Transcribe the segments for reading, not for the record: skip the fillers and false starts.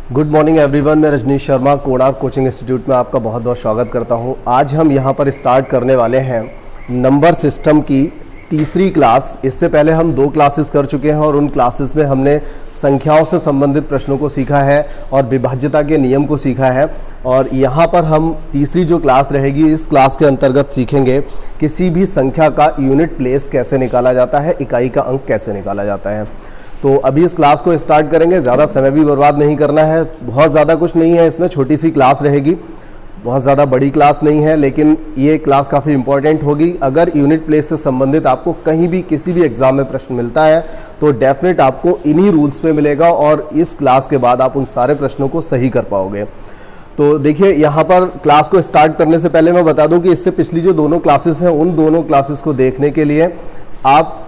Good morning everyone, मैं Rajneesh Sharma Konark coaching institute में आपका बहुत बहुत स्वागत करता हूं। आज हम यहां पर स्टार्ट करने वाले हैं नंबर सिस्टम की तीसरी क्लास। इससे पहले हम 2 क्लासेस कर चुके हैं और उन क्लासेस में हमने संख्याओं से संबंधित प्रश्नों को सीखा है और विभाज्यता के नियम को सीखा है। और यहाँ पर हम तीसरी जो क्लास रहेगी, इस क्लास के अंतर्गत सीखेंगे किसी भी संख्या का यूनिट प्लेस कैसे निकाला जाता है, इकाई का अंक कैसे निकाला जाता है। तो अभी इस क्लास को स्टार्ट करेंगे, ज़्यादा समय भी बर्बाद नहीं करना है। बहुत ज़्यादा कुछ नहीं है इसमें, छोटी सी क्लास रहेगी, बहुत ज़्यादा बड़ी क्लास नहीं है, लेकिन ये क्लास काफ़ी इंपॉर्टेंट होगी। अगर यूनिट प्लेस से संबंधित आपको कहीं भी किसी भी एग्जाम में प्रश्न मिलता है तो डेफिनेट आपको इन्हीं रूल्स पे मिलेगा और इस क्लास के बाद आप उन सारे प्रश्नों को सही कर पाओगे। तो देखिए, यहाँ पर क्लास को स्टार्ट करने से पहले मैं बता दूं कि इससे पिछली जो दोनों क्लासेस हैं, उन दोनों क्लासेस को देखने के लिए आप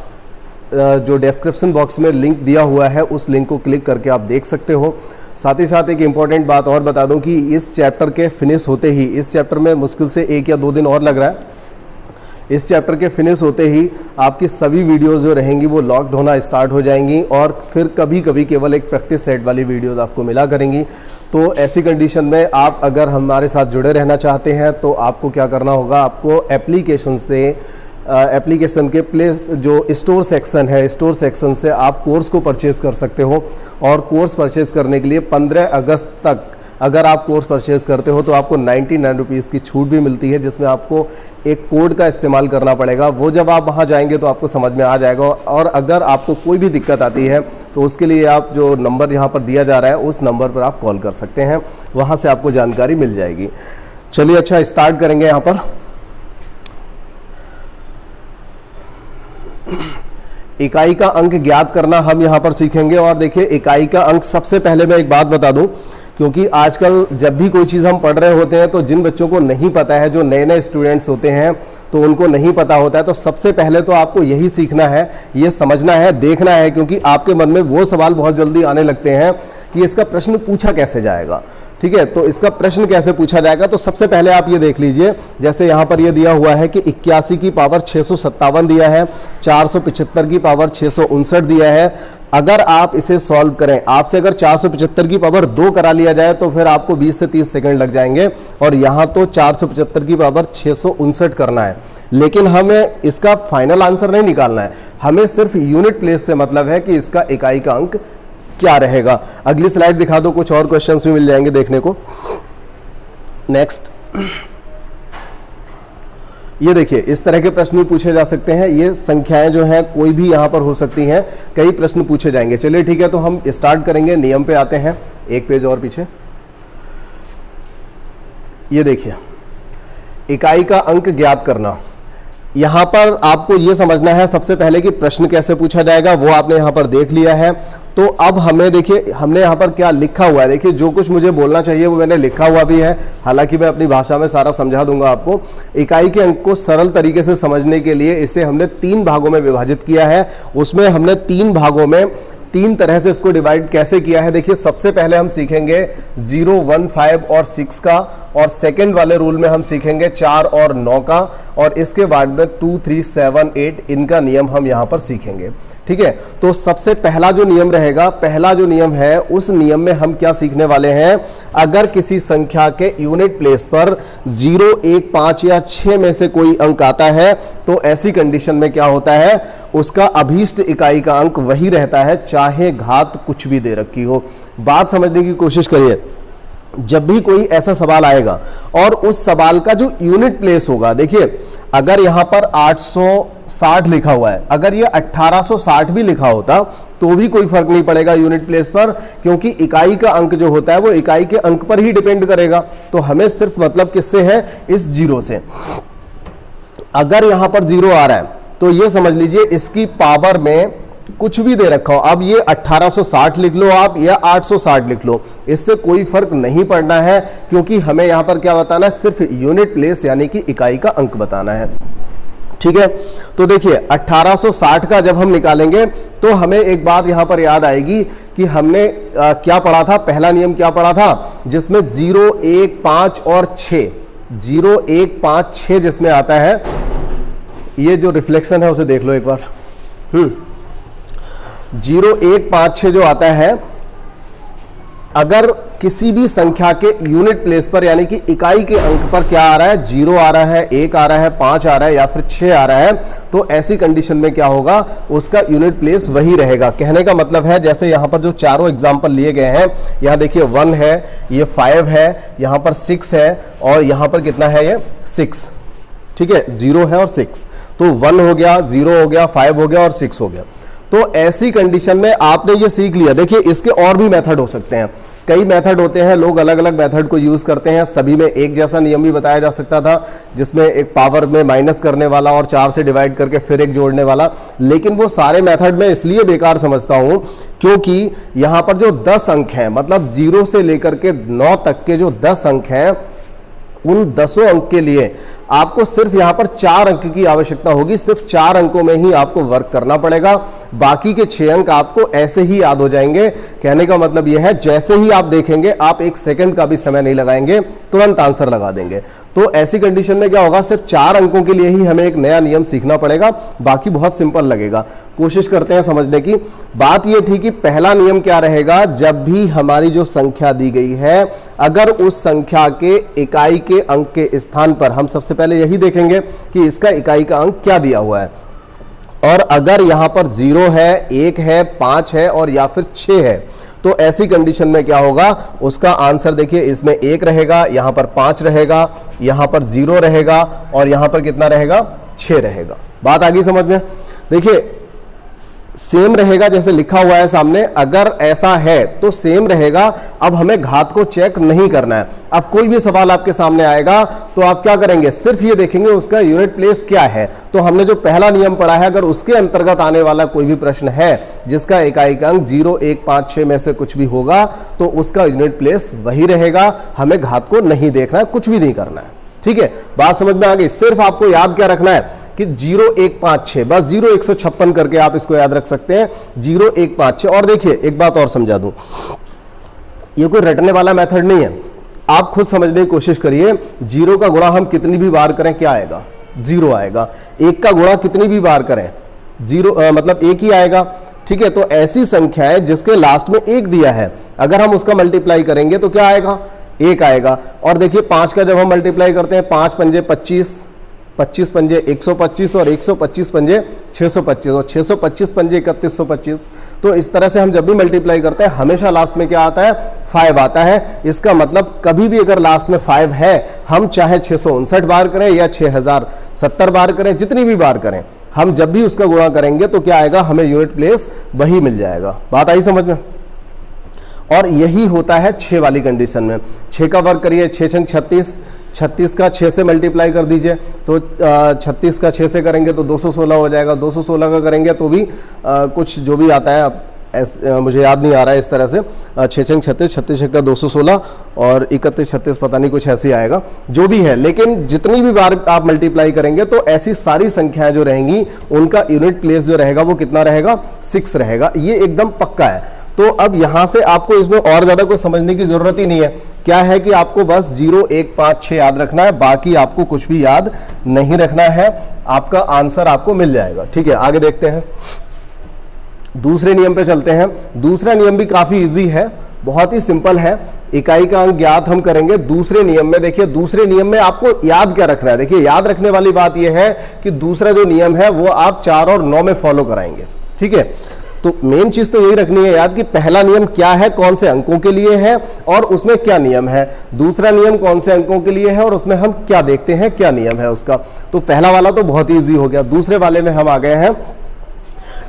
जो डिस्क्रिप्शन बॉक्स में लिंक दिया हुआ है उस लिंक को क्लिक करके आप देख सकते हो। साथ ही साथ एक इम्पॉर्टेंट बात और बता दूं कि इस चैप्टर के फिनिश होते ही, इस चैप्टर में मुश्किल से 1 या 2 दिन और लग रहा है, इस चैप्टर के फिनिश होते ही आपकी सभी वीडियोस जो रहेंगी वो लॉक्ड होना स्टार्ट हो जाएंगी और फिर कभी कभी केवल एक प्रैक्टिस सेट वाली वीडियोस आपको मिला करेंगी। तो ऐसी कंडीशन में आप अगर हमारे साथ जुड़े रहना चाहते हैं तो आपको क्या करना होगा, आपको एप्लीकेशन के प्लेस जो स्टोर सेक्शन है, स्टोर सेक्शन से आप कोर्स को परचेज़ कर सकते हो। और कोर्स परचेज़ करने के लिए 15 अगस्त तक अगर आप कोर्स परचेज़ करते हो तो आपको 99 रुपीज़ की छूट भी मिलती है, जिसमें आपको एक कोड का इस्तेमाल करना पड़ेगा। वो जब आप वहाँ जाएंगे तो आपको समझ में आ जाएगा। और अगर आपको कोई भी दिक्कत आती है तो उसके लिए आप जो नंबर यहाँ पर दिया जा रहा है उस नंबर पर आप कॉल कर सकते हैं, वहाँ से आपको जानकारी मिल जाएगी। चलिए, अच्छा स्टार्ट करेंगे। यहाँ पर इकाई का अंक ज्ञात करना हम यहाँ पर सीखेंगे। और देखिए, इकाई का अंक, सबसे पहले मैं एक बात बता दूं, क्योंकि आजकल जब भी कोई चीज़ हम पढ़ रहे होते हैं तो जिन बच्चों को नहीं पता है, जो नए नए स्टूडेंट्स होते हैं तो उनको नहीं पता होता है, तो सबसे पहले तो आपको यही सीखना है, ये समझना है, देखना है, क्योंकि आपके मन में वो सवाल बहुत जल्दी आने लगते हैं कि इसका प्रश्न पूछा कैसे जाएगा। ठीक है, तो इसका प्रश्न कैसे पूछा जाएगा, तो सबसे पहले आप ये देख लीजिए। जैसे यहाँ पर ये दिया हुआ है कि 81 की पावर 657 दिया है, 475 की पावर 659 दिया है। अगर आप इसे सॉल्व करें, आपसे अगर 475 की पावर 2 करा लिया जाए तो फिर आपको 20 से 30 सेकंड लग जाएंगे। और यहाँ तो 475 की पावर 659 करना है, लेकिन हमें इसका फाइनल आंसर नहीं निकालना है, हमें सिर्फ यूनिट प्लेस से मतलब है कि इसका इकाई का अंक क्या रहेगा। अगली स्लाइड दिखा दो, कुछ और क्वेश्चंस भी मिल जाएंगे देखने को। नेक्स्ट, ये देखिए, इस तरह के प्रश्न भी पूछे जा सकते हैं। ये संख्याएं जो हैं कोई भी यहाँ पर हो सकती हैं, कई प्रश्न पूछे जाएंगे। चलिए ठीक है, तो हम स्टार्ट करेंगे। नियम पे आते हैं, एक पेज और पीछे। ये देखिए, इकाई का अंक ज्ञात करना। यहाँ पर आपको ये समझना है सबसे पहले कि प्रश्न कैसे पूछा जाएगा, वो आपने यहाँ पर देख लिया है। तो अब हमें देखिए, हमने यहाँ पर क्या लिखा हुआ है। देखिए, जो कुछ मुझे बोलना चाहिए वो मैंने लिखा हुआ भी है, हालांकि मैं अपनी भाषा में सारा समझा दूंगा आपको। इकाई के अंक को सरल तरीके से समझने के लिए इसे हमने 3 भागों में विभाजित किया है। उसमें हमने 3 भागों में 3 तरह से इसको डिवाइड कैसे किया है। देखिए, सबसे पहले हम सीखेंगे 0, 1, 5 और 6 का, और सेकंड वाले रूल में हम सीखेंगे 4 और 9 का, और इसके बाद में 2, 3, 7, 8 इनका नियम हम यहाँ पर सीखेंगे। ठीक है, तो सबसे पहला जो नियम रहेगा, पहला जो नियम है, उस नियम में हम क्या सीखने वाले हैं। अगर किसी संख्या के यूनिट प्लेस पर 0, 1, 5 या 6 में से कोई अंक आता है तो ऐसी कंडीशन में क्या होता है, उसका अभीष्ट इकाई का अंक वही रहता है, चाहे घात कुछ भी दे रखी हो। बात समझने की कोशिश करिए। जब भी कोई ऐसा सवाल आएगा और उस सवाल का जो यूनिट प्लेस होगा, देखिए अगर यहां पर 860 लिखा हुआ है, अगर ये 1860 भी लिखा होता तो भी कोई फर्क नहीं पड़ेगा यूनिट प्लेस पर, क्योंकि इकाई का अंक जो होता है वो इकाई के अंक पर ही डिपेंड करेगा। तो हमें सिर्फ मतलब किससे है, इस 0 से। अगर यहां पर 0 आ रहा है तो ये समझ लीजिए इसकी पावर में कुछ भी दे रखा हो, अब ये 1860 लिख लो आप या 860 लिख लो, इससे कोई फर्क नहीं पड़ना है, क्योंकि हमें यहां पर क्या बताना है, सिर्फ यूनिट प्लेस यानी कि इकाई का अंक बताना है। ठीक है, तो देखिए 1860 का जब हम निकालेंगे तो हमें एक बात यहां पर याद आएगी कि हमने क्या पढ़ा था, पहला नियम क्या पढ़ा था, जिसमें 0, 1, 5 और 6, 0, 1, 5, 6 जिसमें आता है, ये जो रिफ्लेक्शन है उसे देख लो एक बार। 0, 1, 5, 6 जो आता है अगर किसी भी संख्या के यूनिट प्लेस पर यानी कि इकाई के अंक पर क्या आ रहा है, 0 आ रहा है, 1 आ रहा है, 5 आ रहा है या फिर 6 आ रहा है, तो ऐसी कंडीशन में क्या होगा, उसका यूनिट प्लेस वही रहेगा। कहने का मतलब है जैसे यहां पर जो चारों एग्जांपल लिए गए हैं, यहां देखिए 1 है, ये 5 है, यहां पर 6 है और यहां पर कितना है, ये 6, ठीक है, 0 है और 6, तो 1 हो गया, 0 हो गया, 5 हो गया और 6 हो गया। तो ऐसी कंडीशन में आपने ये सीख लिया। देखिए इसके और भी मेथड हो सकते हैं, कई मेथड होते हैं, लोग अलग अलग मेथड को यूज करते हैं, सभी में एक जैसा नियम भी बताया जा सकता था जिसमें एक पावर में माइनस करने वाला और 4 से डिवाइड करके फिर एक जोड़ने वाला, लेकिन वो सारे मेथड में इसलिए बेकार समझता हूं क्योंकि यहां पर जो 10 अंक हैं, मतलब 0 से लेकर के 9 तक के जो 10 अंक हैं, उन 10 अंक के लिए आपको सिर्फ यहां पर 4 अंक की आवश्यकता होगी। सिर्फ 4 अंकों में ही आपको वर्क करना पड़ेगा, बाकी के 6 अंक आपको ऐसे ही याद हो जाएंगे। कहने का मतलब यह है जैसे ही आप देखेंगे, आप 1 सेकंड का भी समय नहीं लगाएंगे, तुरंत आंसर लगा देंगे। तो ऐसी कंडीशन में क्या होगा, सिर्फ 4 अंकों के लिए ही हमें एक नया नियम सीखना पड़ेगा, बाकी बहुत सिंपल लगेगा। कोशिश करते हैं समझने की। बात यह थी कि पहला नियम क्या रहेगा, जब भी हमारी जो संख्या दी गई है, अगर उस संख्या के इकाई के अंक के स्थान पर, हम सबसे पहले यही देखेंगे कि इसका इकाई का अंक क्या दिया हुआ है, और अगर यहां पर 0 है, 1 है, 5 है और या फिर 6 है, तो ऐसी कंडीशन में क्या होगा, उसका आंसर देखिए इसमें 1 रहेगा, यहां पर 5 रहेगा, यहां पर 0 रहेगा और यहां पर कितना रहेगा, 6 रहेगा। बात आ गई समझ में। देखिए सेम रहेगा जैसे लिखा हुआ है सामने, अगर ऐसा है तो सेम रहेगा। अब हमें घात को चेक नहीं करना है। अब कोई भी सवाल आपके सामने आएगा तो आप क्या करेंगे, सिर्फ ये देखेंगे उसका यूनिट प्लेस क्या है। तो हमने जो पहला नियम पढ़ा है, अगर उसके अंतर्गत आने वाला कोई भी प्रश्न है जिसका इकाई का अंक 0, 1, 5, 6 में से कुछ भी होगा, तो उसका यूनिट प्लेस वही रहेगा। हमें घात को नहीं देखना है, कुछ भी नहीं करना है, ठीक है। बात समझ में आ गई। सिर्फ आपको याद क्या रखना है कि 0, 1, 5, 6, बस 0, 156 करके आप इसको याद रख सकते हैं, 0, 1, 5, 6। और देखिए एक बात और समझा दूं, ये कोई रटने वाला मेथड नहीं है, आप खुद समझने की कोशिश करिए। 0 का गुणा हम कितनी भी बार करें क्या आएगा, 0 आएगा। 1 का गुणा कितनी भी बार करें, 0 मतलब 1 ही आएगा, ठीक है। तो ऐसी संख्या है जिसके लास्ट में 1 दिया है, अगर हम उसका मल्टीप्लाई करेंगे तो क्या आएगा, 1 आएगा। और देखिए 5 का जब हम मल्टीप्लाई करते हैं, 5 पंजे 25, 25 पंजे 125 और 125 पंजे 625 और 625 पंजे 3125। तो इस तरह से हम जब भी मल्टीप्लाई करते हैं हमेशा लास्ट में क्या आता है, 5 आता है। इसका मतलब कभी भी अगर लास्ट में 5 है, हम चाहे 659 बार करें या 6070 बार करें, जितनी भी बार करें, हम जब भी उसका गुणा करेंगे तो क्या आएगा, हमें यूनिट प्लेस वही मिल जाएगा। बात आई समझ में। और यही होता है 6 वाली कंडीशन में। 6 का वर्क करिए, 6 छंग 36, 36 का 6 से मल्टीप्लाई कर दीजिए, तो 36 का 6 से करेंगे तो 216 हो जाएगा। 216 का करेंगे तो भी कुछ जो भी आता है, मुझे याद नहीं आ रहा है इस तरह से, 6 छंग 36, 36 का 216 और 31 36 पता नहीं कुछ ऐसे ही आएगा, जो भी है। लेकिन जितनी भी बार आप मल्टीप्लाई करेंगे तो ऐसी सारी संख्याएं जो रहेंगी उनका यूनिट प्लेस जो रहेगा वो कितना रहेगा, 6 रहेगा। ये एकदम पक्का है। तो अब यहां से आपको इसमें और ज्यादा कुछ समझने की जरूरत ही नहीं है। क्या है कि आपको बस 0, 1, 5, 6 याद रखना है, बाकी आपको कुछ भी याद नहीं रखना है। आपका आंसर आपको मिल जाएगा, ठीक है। आगे देखते हैं, दूसरे नियम पे चलते हैं। दूसरा नियम भी काफी इजी है, बहुत ही सिंपल है। इकाई का अंक ज्ञात हम करेंगे दूसरे नियम में। देखिए दूसरे नियम में आपको याद क्या रखना है, देखिए याद रखने वाली बात यह है कि दूसरा जो नियम है वो आप 4 और 9 में फॉलो कराएंगे, ठीक है। तो मेन चीज तो यही रखनी है याद कि पहला नियम क्या है, कौन से अंकों के लिए है और उसमें क्या नियम है। दूसरा नियम कौन से अंकों के लिए है और उसमें हम क्या देखते हैं, क्या नियम है उसका। तो पहला वाला तो बहुत ईजी हो गया। दूसरे वाले में हम आ गए हैं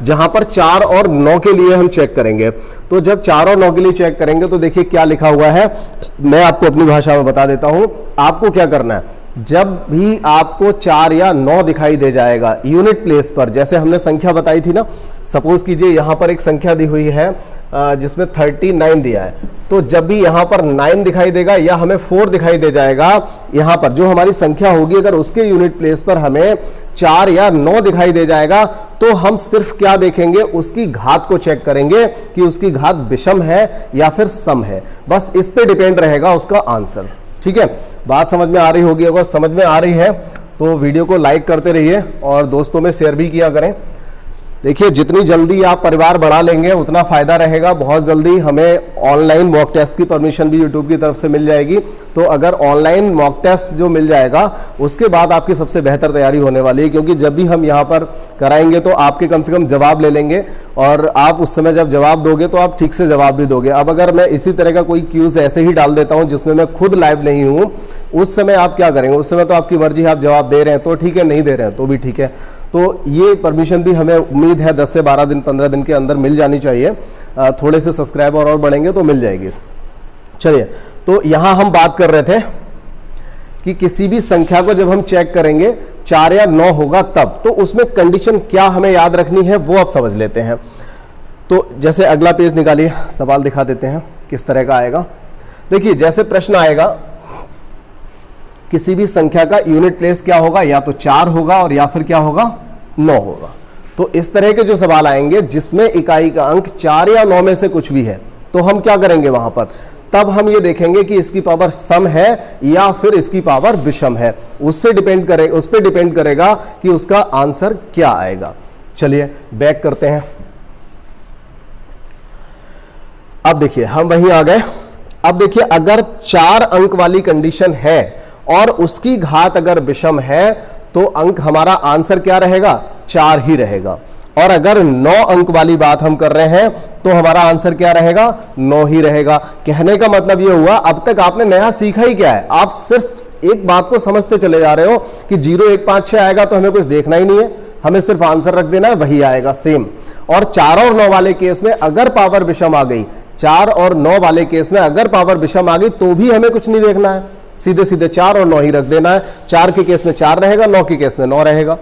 जहां पर 4 और 9 के लिए हम चेक करेंगे। तो जब 4 और 9 के लिए चेक करेंगे तो देखिए क्या लिखा हुआ है, मैं आपको अपनी भाषा में बता देता हूं। आपको क्या करना है, जब भी आपको 4 या 9 दिखाई दे जाएगा यूनिट प्लेस पर, जैसे हमने संख्या बताई थी ना, सपोज कीजिए यहां पर एक संख्या दी हुई है जिसमें 39 दिया है, तो जब भी यहां पर 9 दिखाई देगा या हमें 4 दिखाई दे जाएगा, यहां पर जो हमारी संख्या होगी अगर उसके यूनिट प्लेस पर हमें 4 या 9 दिखाई दे जाएगा, तो हम सिर्फ क्या देखेंगे, उसकी घात को चेक करेंगे कि उसकी घात विषम है या फिर सम है। बस इस पे डिपेंड रहेगा उसका आंसर, ठीक है। बात समझ में आ रही होगी, अगर समझ में आ रही है तो वीडियो को लाइक करते रहिए और दोस्तों में शेयर भी किया करें। देखिए जितनी जल्दी आप परिवार बढ़ा लेंगे उतना फायदा रहेगा। बहुत जल्दी हमें ऑनलाइन मॉक टेस्ट की परमिशन भी यूट्यूब की तरफ से मिल जाएगी। तो अगर ऑनलाइन मॉक टेस्ट जो मिल जाएगा उसके बाद आपकी सबसे बेहतर तैयारी होने वाली है, क्योंकि जब भी हम यहाँ पर कराएंगे तो आपके कम से कम जवाब ले लेंगे और आप उस समय जब जवाब दोगे तो आप ठीक से जवाब भी दोगे। अब अगर मैं इसी तरह का कोई क्यूज ऐसे ही डाल देता हूँ जिसमें मैं खुद लाइव नहीं हूँ, उस समय आप क्या करेंगे? उस समय तो आपकी मर्जी, आप जवाब दे रहे हैं तो ठीक है, नहीं दे रहे हैं तो भी ठीक है। तो ये परमिशन भी हमें उम्मीद है 10 से 12 दिन 15 दिन के अंदर मिल जानी चाहिए। थोड़े से सब्सक्राइबर और बढ़ेंगे तो मिल जाएगी। चलिए, तो यहां हम बात कर रहे थे कि किसी भी संख्या को जब हम चेक करेंगे 4 या 9 होगा तब, तो उसमें कंडीशन क्या हमें याद रखनी है वो आप समझ लेते हैं। तो जैसे अगला पेज निकालिए, सवाल दिखा देते हैं किस तरह का आएगा। देखिए जैसे प्रश्न आएगा, किसी भी संख्या का यूनिट प्लेस क्या होगा, या तो 4 होगा और या फिर क्या होगा, 9 होगा। तो इस तरह के जो सवाल आएंगे जिसमें इकाई का अंक 4 या 9 में से कुछ भी है, तो हम क्या करेंगे वहां पर? तब हम ये देखेंगे कि इसकी पावर सम है या फिर इसकी पावर विषम है। उस पर डिपेंड करेगा कि उसका आंसर क्या आएगा। चलिए बैक करते हैं। अब देखिए हम वहीं आ गए। अब देखिए अगर 4 अंक वाली कंडीशन है और उसकी घात अगर विषम है तो अंक हमारा आंसर क्या रहेगा? 4 ही रहेगा। और अगर 9 अंक वाली बात हम कर रहे हैं तो हमारा आंसर क्या रहेगा? 9 ही रहेगा। कहने का मतलब ये हुआ, अब तक आपने नया सीखा ही क्या है? आप सिर्फ एक बात को समझते चले जा रहे हो कि 0 1 5 6 आएगा तो हमें कुछ देखना ही नहीं है, हमें सिर्फ आंसर रख देना है, वही आएगा सेम। और 4 और 9 वाले केस में अगर पावर विषम आ गई, 4 और 9 वाले केस में अगर पावर विषम आ गई तो भी हमें कुछ नहीं देखना है, सीधे सीधे 4 और 9 ही रख देना है। 4 के केस में 4 रहेगा, 9 के केस में 9 रहेगा।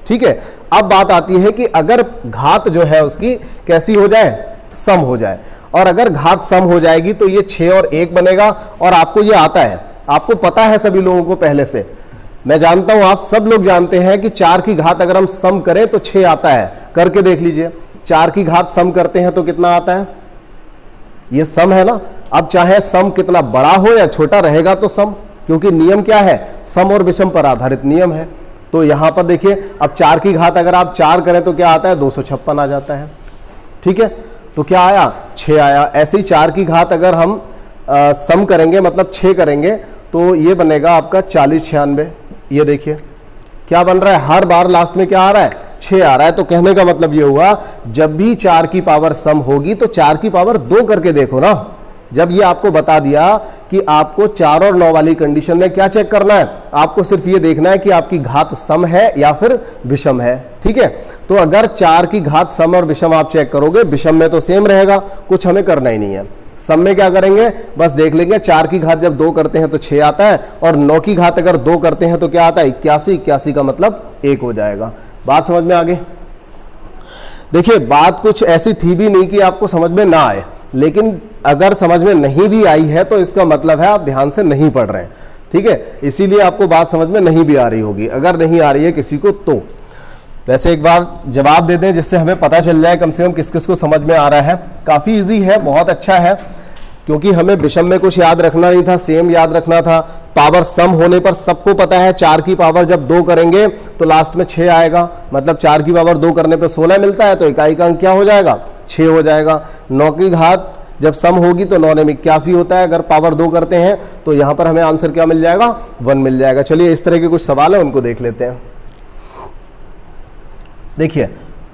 ठीक है। अब बात आती है कि अगर घात जो है उसकी कैसी हो जाए? सम हो जाए। और अगर घात सम हो जाएगी तो ये 6 और 1 बनेगा। और आपको ये आता है, आपको पता है सभी लोगों को पहले से, मैं जानता हूं आप सब लोग जानते हैं कि 4 की घात अगर हम सम करें तो 6 आता है। करके देख लीजिए, 4 की घात सम करते हैं तो कितना आता है? ये सम है ना। अब चाहे सम कितना बड़ा हो या छोटा रहेगा तो सम, क्योंकि नियम क्या है? सम और विषम पर आधारित नियम है। तो यहां पर देखिए, अब 4 की घात अगर आप 4 करें तो क्या आता है? 256 आ जाता है। ठीक है, तो क्या आया? 6 आया। ऐसे ही 4 की घात अगर हम सम करेंगे, मतलब 6 करेंगे, तो ये बनेगा आपका 40 96। ये देखिए क्या बन रहा है, हर बार लास्ट में क्या आ रहा है? 6 आ रहा है। तो कहने का मतलब ये हुआ, जब भी 4 की पावर सम होगी तो 4 की पावर 2 करके देखो ना। जब ये आपको बता दिया कि आपको 4 और 9 वाली कंडीशन में क्या चेक करना है, आपको सिर्फ ये देखना है कि आपकी घात सम है या फिर विषम है। ठीक है, तो अगर 4 की घात सम और विषम आप चेक करोगे, विषम में तो सेम रहेगा, कुछ हमें करना ही नहीं है। सम में क्या करेंगे? बस देख लेंगे, 4 की घात जब 2 करते हैं तो 6 आता है, और 9 की घात अगर 2 करते हैं तो क्या आता है? 81। 81 का मतलब 1 हो जाएगा। बात समझ में आ गई? देखिए बात कुछ ऐसी थी भी नहीं कि आपको समझ में ना आए, लेकिन अगर समझ में नहीं भी आई है तो इसका मतलब है आप ध्यान से नहीं पढ़ रहे हैं। ठीक है, इसीलिए आपको बात समझ में नहीं भी आ रही होगी। अगर नहीं आ रही है किसी को तो वैसे एक बार जवाब दे दें, जिससे हमें पता चल जाए कम से कम किस किस को समझ में आ रहा है। काफ़ी इजी है, बहुत अच्छा है, क्योंकि हमें विषम में कुछ याद रखना नहीं था, सेम याद रखना था। पावर सम होने पर सबको पता है 4 की पावर जब 2 करेंगे तो लास्ट में 6 आएगा, मतलब 4 की पावर 2 करने पे 16 मिलता है, तो इकाई का अंक क्या हो जाएगा? 6 हो जाएगा। 9 की घात जब सम होगी तो 9 में 81 होता है, अगर पावर 2 करते हैं तो यहां पर हमें आंसर क्या मिल जाएगा? 1 मिल जाएगा। चलिए इस तरह के कुछ सवाल है, उनको देख लेते हैं। देखिए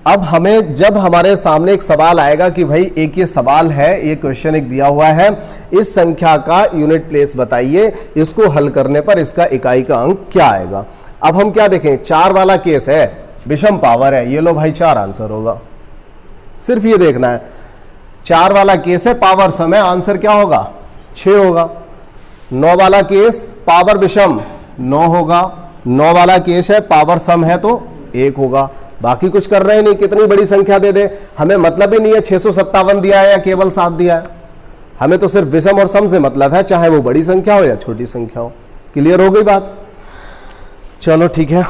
अब हमें जब हमारे सामने एक सवाल आएगा कि भाई एक ये सवाल है, ये क्वेश्चन एक दिया हुआ है, इस संख्या का यूनिट प्लेस बताइए, इसको हल करने पर इसका इकाई का अंक क्या आएगा। अब हम क्या देखें, 4 वाला केस है, विषम पावर है, ये लो भाई 4 आंसर होगा। सिर्फ ये देखना है, 4 वाला केस है, पावर सम है, आंसर क्या होगा? 6 होगा। 9 वाला केस पावर विषम 9 होगा। 9 वाला केस है, पावर सम है तो 1 होगा। बाकी कुछ कर रहे नहीं, कितनी बड़ी संख्या दे दे हमें मतलब ही नहीं है 657 दिया है या केवल 7 दिया है, हमें तो सिर्फ विषम और सम से मतलब है, चाहे वो बड़ी संख्या हो या छोटी संख्या हो। क्लियर हो गई बात? चलो ठीक है।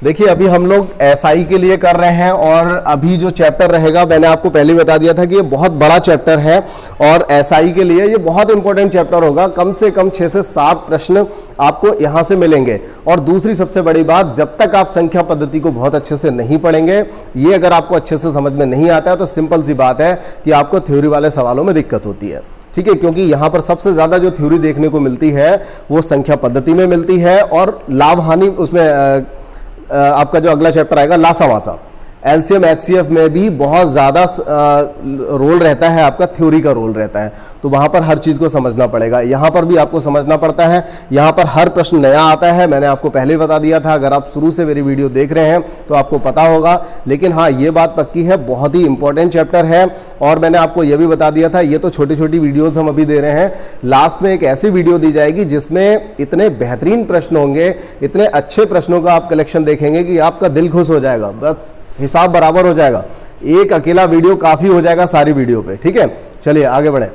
देखिए अभी हम लोग एसआई के लिए कर रहे हैं और अभी जो चैप्टर रहेगा मैंने आपको पहले बता दिया था कि ये बहुत बड़ा चैप्टर है और एसआई के लिए ये बहुत इंपॉर्टेंट चैप्टर होगा। कम से कम 6 से 7 प्रश्न आपको यहां से मिलेंगे। और दूसरी सबसे बड़ी बात, जब तक आप संख्या पद्धति को बहुत अच्छे से नहीं पढ़ेंगे, ये अगर आपको अच्छे से समझ में नहीं आता है तो सिंपल सी बात है कि आपको थ्योरी वाले सवालों में दिक्कत होती है। ठीक है, क्योंकि यहां पर सबसे ज्यादा जो थ्योरी देखने को मिलती है वो संख्या पद्धति में मिलती है और लाभ हानि उसमें आपका जो अगला चैप्टर आएगा लासावासा, एलसीएम एचसीएफ में भी बहुत ज्यादा रोल रहता है, आपका थ्योरी का रोल रहता है। तो वहां पर हर चीज को समझना पड़ेगा, यहां पर भी आपको समझना पड़ता है। यहां पर हर प्रश्न नया आता है, मैंने आपको पहले ही बता दिया था। अगर आप शुरू से मेरी वीडियो देख रहे हैं तो आपको पता होगा, लेकिन हाँ ये बात पक्की है, बहुत ही इंपॉर्टेंट चैप्टर है। और मैंने आपको यह भी बता दिया था, ये तो छोटी छोटी वीडियोज हम अभी दे रहे हैं, लास्ट में एक ऐसी वीडियो दी जाएगी जिसमें इतने बेहतरीन प्रश्न होंगे, इतने अच्छे प्रश्नों का आप कलेक्शन देखेंगे कि आपका दिल खुश हो जाएगा, बस हिसाब बराबर हो जाएगा। एक अकेला वीडियो काफी हो जाएगा सारी वीडियो पे। ठीक है, चलिए आगे बढ़े।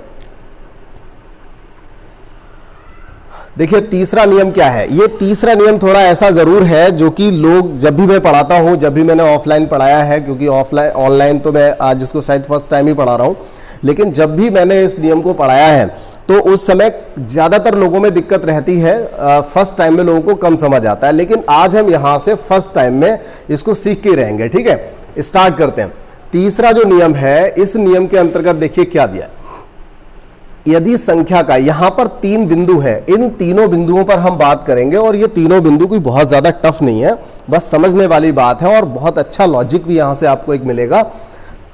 देखिए तीसरा नियम क्या है। ये तीसरा नियम थोड़ा ऐसा जरूर है जो कि लोग, जब भी मैं पढ़ाता हूं, जब भी मैंने ऑफलाइन पढ़ाया है, क्योंकि ऑफलाइन ऑनलाइन तो मैं आज इसको शायद फर्स्ट टाइम ही पढ़ा रहा हूं, लेकिन जब भी मैंने इस नियम को पढ़ाया है तो उस समय ज्यादातर लोगों में दिक्कत रहती है, फर्स्ट टाइम में लोगों को कम समझ आता है। लेकिन आज हम यहां से फर्स्ट टाइम में इसको सीख के रहेंगे। ठीक है, स्टार्ट करते हैं। तीसरा जो नियम है, इस नियम के अंतर्गत देखिए क्या दिया है। यदि संख्या का, यहां पर 3 बिंदु है, इन तीनों बिंदुओं पर हम बात करेंगे और ये तीनों बिंदु कोई बहुत ज्यादा टफ नहीं है, बस समझने वाली बात है और बहुत अच्छा लॉजिक भी यहां से आपको एक मिलेगा।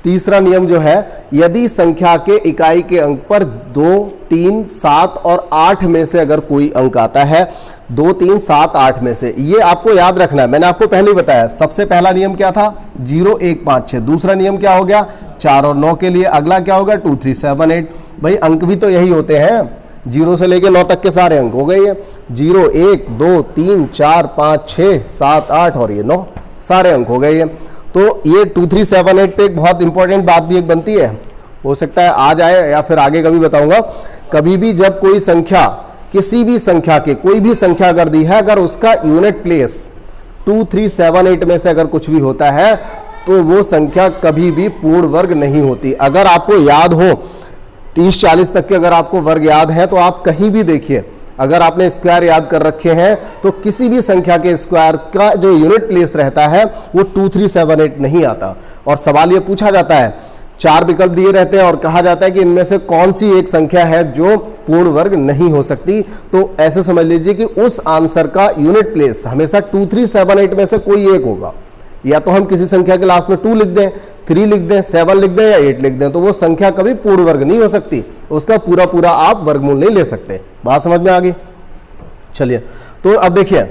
तीसरा नियम जो है, यदि संख्या के इकाई के अंक पर 2, 3, 7 और 8 में से अगर कोई अंक आता है, 2, 3, 7, 8 में से, ये आपको याद रखना है। मैंने आपको पहले ही बताया, सबसे पहला नियम क्या था, 0, 1, 5, 6। दूसरा नियम क्या हो गया, 4 और 9 के लिए। अगला क्या होगा, 2, 3, 7, 8। भाई अंक भी तो यही होते हैं, 0 से लेके 9 तक के सारे अंक हो गए ये, 0, 1, 2, 3, 4, 5, 6, 7, 8 और ये 9, सारे अंक हो गए ये। तो ये 2, 3, 7, 8 पे एक बहुत इंपॉर्टेंट बात भी एक बनती है, हो सकता है आज आए या फिर आगे कभी बताऊंगा। कभी भी जब कोई संख्या, किसी भी संख्या के, कोई भी संख्या अगर दी है, अगर उसका यूनिट प्लेस 2, 3, 7, 8 में से अगर कुछ भी होता है तो वो संख्या कभी भी पूर्ण वर्ग नहीं होती। अगर आपको याद हो 30-40 तक के अगर आपको वर्ग याद है तो आप कहीं भी देखिए, अगर आपने स्क्वायर याद कर रखे हैं तो किसी भी संख्या के स्क्वायर का जो यूनिट प्लेस रहता है वो 2, 3, 7, 8 नहीं आता। और सवाल ये पूछा जाता है, 4 विकल्प दिए रहते हैं और कहा जाता है कि इनमें से कौन सी एक संख्या है जो पूर्ण वर्ग नहीं हो सकती। तो ऐसे समझ लीजिए कि उस आंसर का यूनिट प्लेस हमेशा 2, 3, 7, 8 में से कोई एक होगा। या तो हम किसी संख्या के लास्ट में 2 लिख दें, 3 लिख दें, 7 लिख दें या 8 लिख दें, तो वो संख्या कभी पूर्ण वर्ग नहीं हो सकती, उसका पूरा पूरा आप वर्गमूल नहीं ले सकते। बात समझ में आ गई। चलिए, तो अब देखिए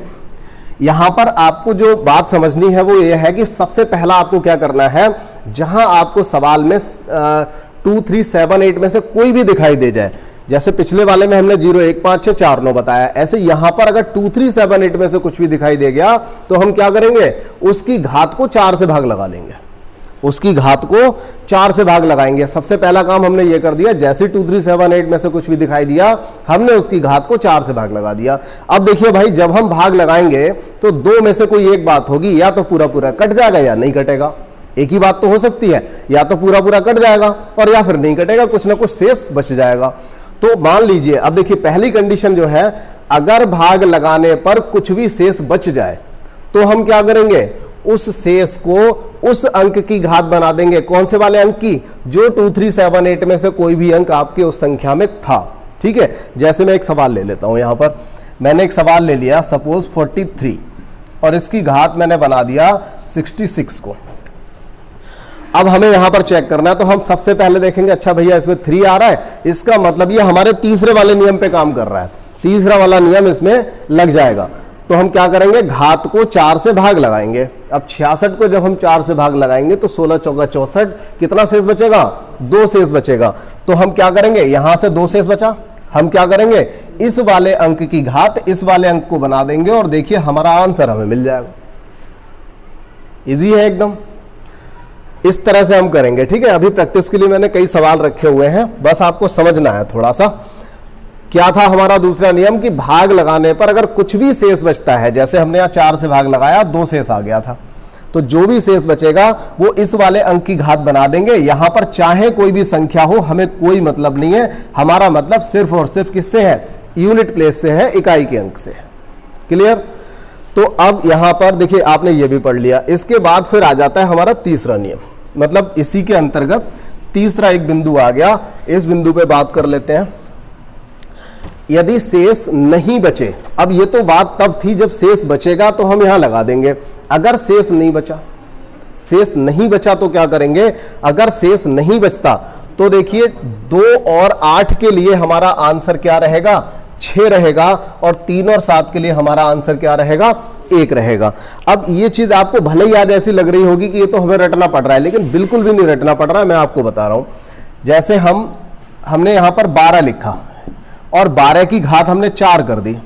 यहां पर आपको जो बात समझनी है वो ये है कि सबसे पहला आपको क्या करना है, जहां आपको सवाल में 2, 3, 7, 8 में से कोई भी दिखाई दे जाए, जैसे पिछले वाले में हमने 0, 1, 5, 6, 4, 9 बताया, ऐसे यहां पर अगर 2, 3, 7, 8 में से कुछ भी दिखाई दे गया तो हम क्या करेंगे, उसकी घात को 4 से भाग लगा लेंगे, उसकी घात को 4 से भाग लगाएंगे। सबसे पहला काम हमने ये कर दिया, जैसे 2, 3, 7, 8 में से कुछ भी दिखाई दिया हमने उसकी घात को 4 से भाग लगा दिया। अब देखिए भाई, जब हम भाग लगाएंगे तो 2 में से कोई एक बात होगी, या तो पूरा पूरा कट जाएगा या नहीं कटेगा। एक ही बात तो हो सकती है, या तो पूरा पूरा कट जाएगा और या फिर नहीं कटेगा, कुछ ना कुछ शेष बच जाएगा। तो मान लीजिए, अब देखिए पहली कंडीशन जो है, अगर भाग लगाने पर कुछ भी शेष बच जाए तो हम क्या करेंगे, उस शेष को उस अंक की घात बना देंगे। कौन से वाले अंक की, जो 2, 3, 7, 8 में से कोई भी अंक आपके उस संख्या में था। ठीक है, जैसे मैं एक सवाल ले लेता हूं, यहां पर मैंने एक सवाल ले लिया, सपोज 43, और इसकी घात मैंने बना दिया 66 को। अब हमें यहां पर चेक करना है, तो हम सबसे पहले देखेंगे, अच्छा भैया इसमें 3 आ रहा है, इसका मतलब ये हमारे तीसरे वाले नियम पे काम कर रहा है, तीसरा वाला नियम इसमें लग जाएगा। तो हम क्या करेंगे, घात को 4 से भाग लगाएंगे। अब 66 को जब हम 4 से भाग लगाएंगे तो 16 चौका 64, कितना शेष बचेगा, 2 शेष बचेगा। तो हम क्या करेंगे, यहां से 2 शेष बचा, हम क्या करेंगे, इस वाले अंक की घात इस वाले अंक को बना देंगे और देखिए हमारा आंसर हमें मिल जाएगा। इजी है एकदम, इस तरह से हम करेंगे। ठीक है, अभी प्रैक्टिस के लिए मैंने कई सवाल रखे हुए हैं, बस आपको समझना है थोड़ा सा। क्या था हमारा दूसरा नियम कि भाग लगाने पर अगर कुछ भी शेष बचता है, जैसे हमने यहाँ 4 से भाग लगाया, 2 शेष आ गया था, तो जो भी शेष बचेगा वो इस वाले अंक की घात बना देंगे। यहां पर चाहे कोई भी संख्या हो, हमें कोई मतलब नहीं है, हमारा मतलब सिर्फ और सिर्फ किससे है, यूनिट प्लेस से है, इकाई के अंक से है। क्लियर? तो अब यहां पर देखिए आपने ये भी पढ़ लिया। इसके बाद फिर आ जाता है हमारा तीसरा नियम, मतलब इसी के अंतर्गत तीसरा एक बिंदु आ गया। इस बिंदु पे बात कर लेते हैं। यदि शेष नहीं बचे, अब ये तो बात तब थी जब शेष बचेगा तो हम यहां लगा देंगे। अगर शेष नहीं बचा, शेष नहीं बचा तो क्या करेंगे, अगर शेष नहीं बचता तो देखिए 2 और 8 के लिए हमारा आंसर क्या रहेगा, 6 रहेगा, और 3 और 7 के लिए हमारा आंसर क्या रहेगा, 1 रहेगा। अब ये चीज आपको भले ही आज ऐसी लग रही होगी कि ये तो हमें रटना पड़ रहा है, लेकिन बिल्कुल भी नहीं रटना पड़ रहा है, मैं आपको बता रहा हूं। जैसे हमने यहां पर 12 लिखा और 12 की घात हमने 4 कर दी,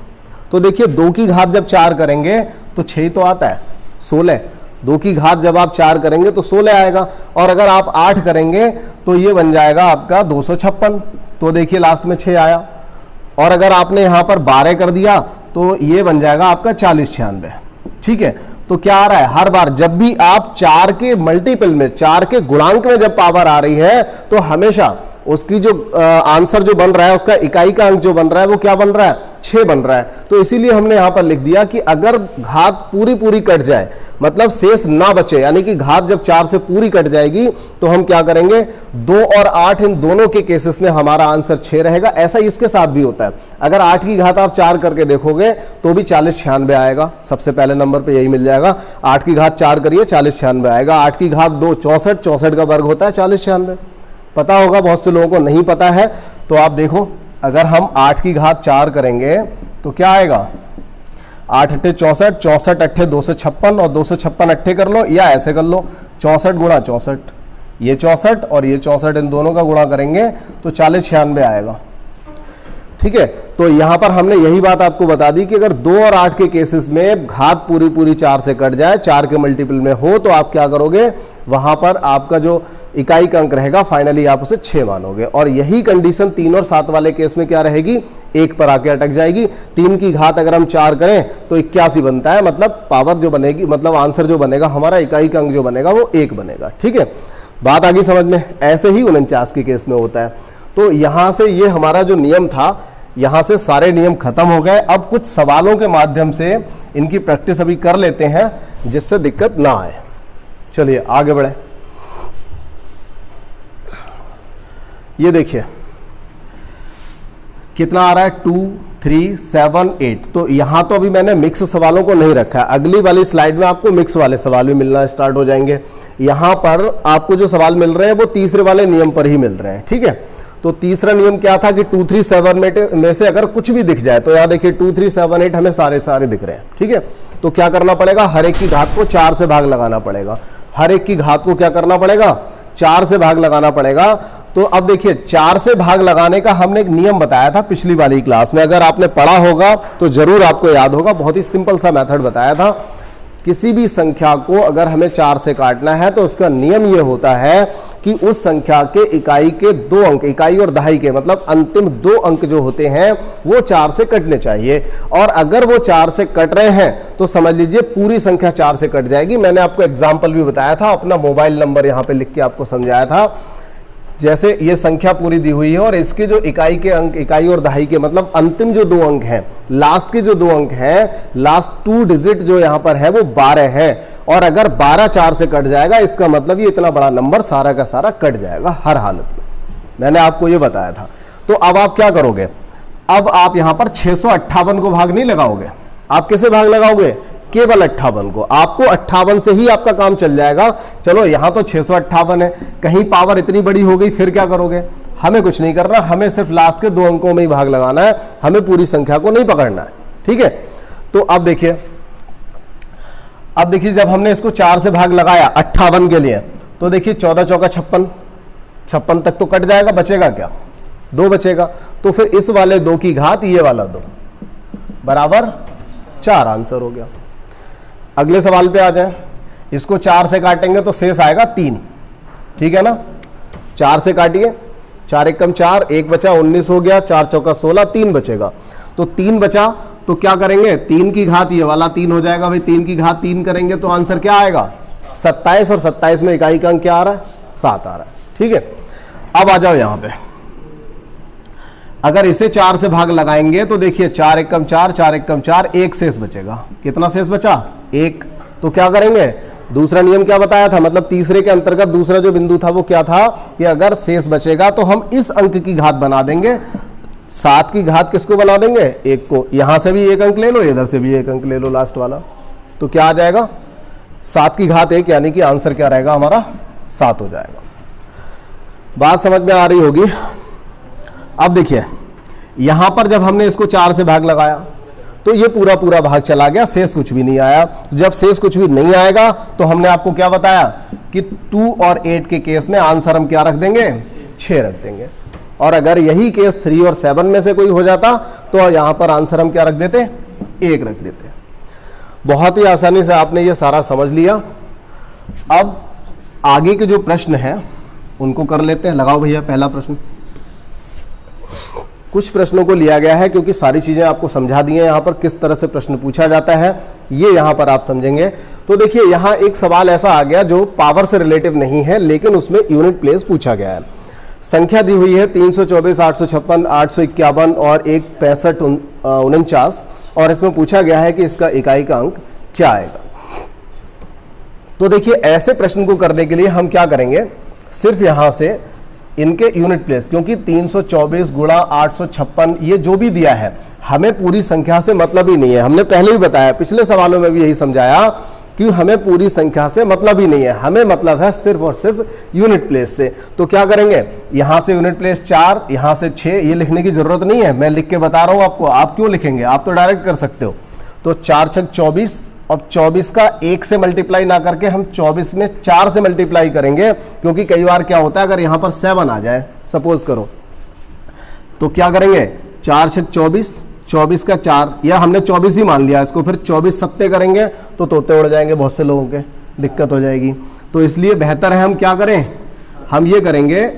तो देखिए 2 की घात जब 4 करेंगे तो 6 तो आता है, 16। 2 की घात जब आप 4 करेंगे तो 16 आएगा, और अगर आप 8 करेंगे तो ये बन जाएगा आपका 256। तो देखिए लास्ट में 6 आया, और अगर आपने यहां पर 12 कर दिया तो ये बन जाएगा आपका 4096। ठीक है? तो क्या आ रहा है, हर बार जब भी आप 4 के मल्टीपल में, 4 के गुणांक में जब पावर आ रही है तो हमेशा उसकी जो आंसर जो बन रहा है, उसका इकाई का अंक जो बन रहा है वो क्या बन रहा है, 6 बन रहा है। तो इसीलिए हमने यहां पर लिख दिया कि अगर घात पूरी पूरी कट जाए, मतलब शेष ना बचे, यानी कि घात जब 4 से पूरी कट जाएगी तो हम क्या करेंगे, 2 और 8 इन दोनों के केसेस में हमारा आंसर 6 रहेगा। ऐसा ही इसके साथ भी होता है। अगर 8 की घात आप 4 करके देखोगे तो भी 4096 आएगा, सबसे पहले नंबर पे यही मिल जाएगा। 8 की घात 4 करिए, 4096 आएगा। 8 की घात 2 64, 64 का वर्ग होता है 4096। पता होगा, बहुत से लोगों को नहीं पता है। तो आप देखो, अगर हम 8 की घात 4 करेंगे तो क्या आएगा, 8 अट्ठे 64, 64 अट्ठे 256, और 256 अट्ठे कर लो या ऐसे कर लो, 64 गुणा 64, ये 64 और ये 64, इन दोनों का गुणा करेंगे तो 4096 आएगा। ठीक है? तो यहां पर हमने यही बात आपको बता दी कि अगर 2 और 8 के केसेस में घात पूरी पूरी 4 से कट जाए, 4 के मल्टीपल में हो, तो आप क्या करोगे, वहां पर आपका जो इकाई का अंक रहेगा फाइनली आप उसे 6 मानोगे। और यही कंडीशन 3 और 7 वाले केस में क्या रहेगी, 1 पर आके अटक जाएगी। 3 की घात अगर हम 4 करें तो 81 बनता है, मतलब पावर जो बनेगी, मतलब आंसर जो बनेगा हमारा, इकाई का अंक जो बनेगा वो 1 बनेगा। ठीक है? बात आगे समझ में। ऐसे ही 49 के केस में होता है। तो यहां से ये हमारा जो नियम था, यहां से सारे नियम खत्म हो गए। अब कुछ सवालों के माध्यम से इनकी प्रैक्टिस अभी कर लेते हैं, जिससे दिक्कत ना आए। चलिए आगे बढ़े। ये देखिए कितना आ रहा है, 2, 3, 7, 8। तो यहां तो अभी मैंने मिक्स सवालों को नहीं रखा है, अगली वाली स्लाइड में आपको मिक्स वाले सवाल भी मिलना स्टार्ट हो जाएंगे। यहां पर आपको जो सवाल मिल रहे हैं वो तीसरे वाले नियम पर ही मिल रहे हैं। ठीक है? तो तीसरा नियम क्या था कि 2, 3, 7 में से अगर कुछ भी दिख जाए, तो यहां देखिए 2, 3, 7, 8 हमें सारे दिख रहे हैं। ठीक है? तो क्या करना पड़ेगा, हर एक की घात को 4 से भाग लगाना पड़ेगा। हर एक की घात को क्या करना पड़ेगा, 4 से भाग लगाना पड़ेगा। तो अब देखिए 4 से भाग लगाने का हमने एक नियम बताया था पिछली वाली क्लास में, अगर आपने पढ़ा होगा तो जरूर आपको याद होगा। बहुत ही सिंपल सा मेथड बताया था। किसी भी संख्या को अगर हमें 4 से काटना है तो उसका नियम यह होता है कि उस संख्या के इकाई के 2 अंक, इकाई और दहाई के, मतलब अंतिम 2 अंक जो होते हैं वो 4 से कटने चाहिए। और अगर वो 4 से कट रहे हैं तो समझ लीजिए पूरी संख्या 4 से कट जाएगी। मैंने आपको एग्जाम्पल भी बताया था, अपना मोबाइल नंबर यहां पे लिख के आपको समझाया था। जैसे ये संख्या पूरी दी हुई है और इसके जो इकाई के अंक, इकाई और दहाई के, मतलब अंतिम जो 2 अंक हैं, लास्ट के जो 2 अंक हैं, लास्ट 2 डिजिट जो यहां पर है वो 12 है। और अगर 12 4 से कट जाएगा, इसका मतलब ये इतना बड़ा नंबर सारा का सारा कट जाएगा हर हालत में। मैंने आपको ये बताया था। तो अब आप क्या करोगे, अब आप यहां पर 658 को भाग नहीं लगाओगे, आप किसे भाग लगाओगे, केवल 58 को। आपको 58 से ही आपका काम चल जाएगा। चलो यहां तो 658 है, कहीं पावर इतनी बड़ी हो गई फिर क्या करोगे, हमें कुछ नहीं करना, हमें सिर्फ लास्ट के 2 अंकों में ही भाग लगाना है, हमें पूरी संख्या को नहीं पकड़ना है। ठीक है? तो अब देखिए जब हमने इसको 4 से भाग लगाया 58 के लिए, तो देखिए 14 चौका 56, 56 तक तो कट जाएगा, बचेगा क्या, 2 बचेगा। तो फिर इस वाले 2 की घात ये वाला 2 बराबर 4 आंसर हो गया। अगले सवाल पे आ जाए। इसको 4 से काटेंगे तो शेष आएगा 3। ठीक है ना? 4 से काटिए 4 एक कम 4, 1 बचा 19 हो गया, 4 चौका 16, 3 बचेगा। तो 3 बचा तो क्या करेंगे, 3 की घात ये वाला 3 हो जाएगा भाई, 3 की घात 3 करेंगे तो आंसर क्या आएगा 27, और 27 में इकाई का अंक क्या आ रहा है 7 आ रहा है। ठीक है, अब आ जाओ यहां पे, अगर इसे 4 से भाग लगाएंगे तो देखिए 4 एक कम 4, 4 एक कम 4, 1 शेष बचेगा। कितना शेष बचा 1। तो क्या करेंगे, दूसरा नियम क्या बताया था, मतलब तीसरे के अंतर्गत दूसरा जो बिंदु था वो क्या था कि अगर शेष बचेगा तो हम इस अंक की घात बना देंगे। 7 की घात किसको बना देंगे 1 को, यहां से भी 1 अंक ले लो, इधर से भी 1 अंक ले लो लास्ट वाला, तो क्या आ जाएगा 7 की घात 1, यानी कि आंसर क्या रहेगा हमारा 7 हो जाएगा। बात समझ में आ रही होगी। अब देखिए यहां पर जब हमने इसको 4 से भाग लगाया तो ये पूरा पूरा भाग चला गया, शेष कुछ भी नहीं आया। तो जब शेष कुछ भी नहीं आएगा तो हमने आपको क्या बताया कि 2 और 8 के केस में आंसर हम क्या रख देंगे 6 रख देंगे, और अगर यही केस 3 और 7 में से कोई हो जाता तो यहां पर आंसर हम क्या रख देते 1 रख देते। बहुत ही आसानी से आपने ये सारा समझ लिया। अब आगे के जो प्रश्न हैं उनको कर लेते हैं। लगाओ भैया पहला प्रश्न। कुछ प्रश्नों को लिया गया है क्योंकि सारी चीजें आपको समझा दी हैं, यहां पर किस तरह से प्रश्न पूछा जाता है ये यहां पर आप समझेंगे। तो देखिए यहां एक सवाल ऐसा आ गया जो पावर से रिलेटिव नहीं है लेकिन उसमें यूनिट प्लेस पूछा गया है। संख्या दी हुई है 324, 856, 851 और 165, 49, और इसमें पूछा गया है कि इसका इकाई का अंक क्या आएगा। तो देखिए ऐसे प्रश्न को करने के लिए हम क्या करेंगे, सिर्फ यहां से इनके यूनिट प्लेस, क्योंकि 324 गुणा 856 ये जो भी दिया है हमें पूरी संख्या से मतलब ही नहीं है। हमने पहले ही बताया, पिछले सवालों में भी यही समझाया कि हमें पूरी संख्या से मतलब ही नहीं है, हमें मतलब है सिर्फ और सिर्फ यूनिट प्लेस से। तो क्या करेंगे, यहां से यूनिट प्लेस 4, यहां से 6, ये लिखने की जरूरत नहीं है, मैं लिख के बता रहा हूं आपको। आप क्यों लिखेंगे, आप तो डायरेक्ट कर सकते हो। तो 4 छक 24, अब 24 का 1 से मल्टीप्लाई ना करके हम 24 में 4 से मल्टीप्लाई करेंगे, क्योंकि कई बार क्या होता है अगर यहां पर 7 आ जाए सपोज करो, तो क्या करेंगे 4 छक 24, 24 का 4, या हमने 24 ही मान लिया इसको, फिर 24 सत्ते करेंगे तो तोते उड़ जाएंगे, बहुत से लोगों के दिक्कत हो जाएगी। तो इसलिए बेहतर है हम क्या करें, हम ये करेंगे